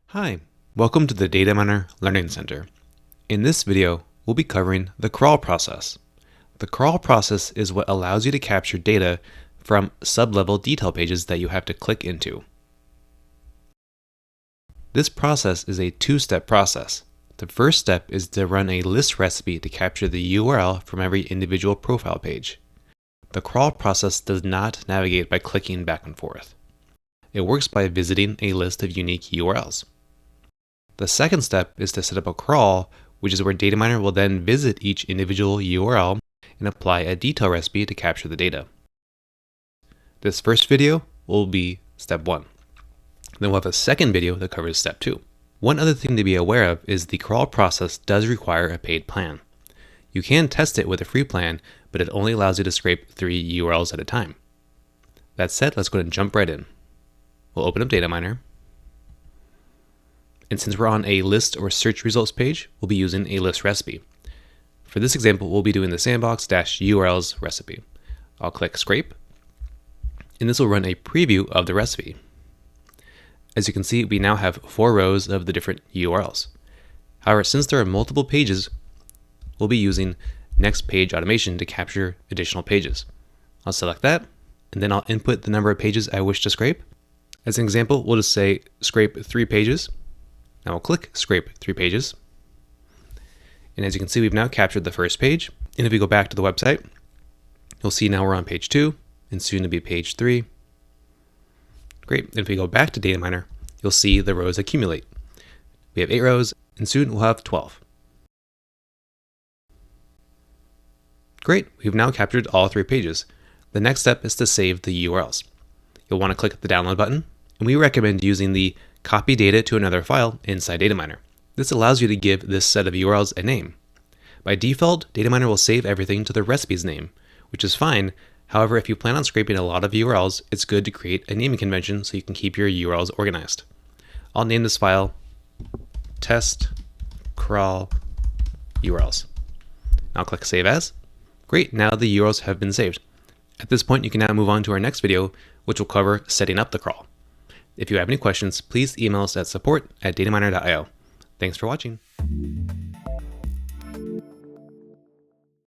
Hi, welcome to the Data Learning Center. In this video, we'll be covering the crawl process. The crawl process is what allows you to capture data from sub-level detail pages that you have to click into. This process is a two-step process. The first step is to run a list recipe to capture the URL from every individual profile page. The crawl process does not navigate by clicking back and forth. It works by visiting a list of unique URLs. The second step is to set up a crawl, which is where DataMiner will then visit each individual URL and apply a detail recipe to capture the data. This first video will be step 1. Then we'll have a second video that covers step 2. One other thing to be aware of is the crawl process does require a paid plan. You can test it with a free plan, but it only allows you to scrape 3 URLs at a time. That said, let's go ahead and jump right in. We'll open up DataMiner. And since we're on a list or search results page, we'll be using a list recipe. For this example, we'll be doing the sandbox-urls recipe. I'll click scrape, and this will run a preview of the recipe. As you can see, we now have 4 rows of the different URLs. However, since there are multiple pages, we'll be using next page automation to capture additional pages. I'll select that, and then I'll input the number of pages I wish to scrape. As an example, we'll just say scrape 3 pages. Now we'll click scrape 3 pages. And as you can see, we've now captured the first page. And if we go back to the website, you'll see now we're on page 2 and soon to be page 3. Great. And if we go back to DataMiner, you'll see the rows accumulate. We have 8 rows and soon we'll have 12. Great. We've now captured all 3 pages. The next step is to save the URLs. You'll want to click the download button, and we recommend using the copy data to another file inside DataMiner. This allows you to give this set of URLs a name. By default, DataMiner will save everything to the recipe's name, which is fine. However, if you plan on scraping a lot of URLs, it's good to create a naming convention so you can keep your URLs organized. I'll name this file test crawl URLs. I'll click Save As. Great, now the URLs have been saved. At this point, you can now move on to our next video, which will cover setting up the crawl. If you have any questions, please email us at support@dataminer.io. Thanks for watching.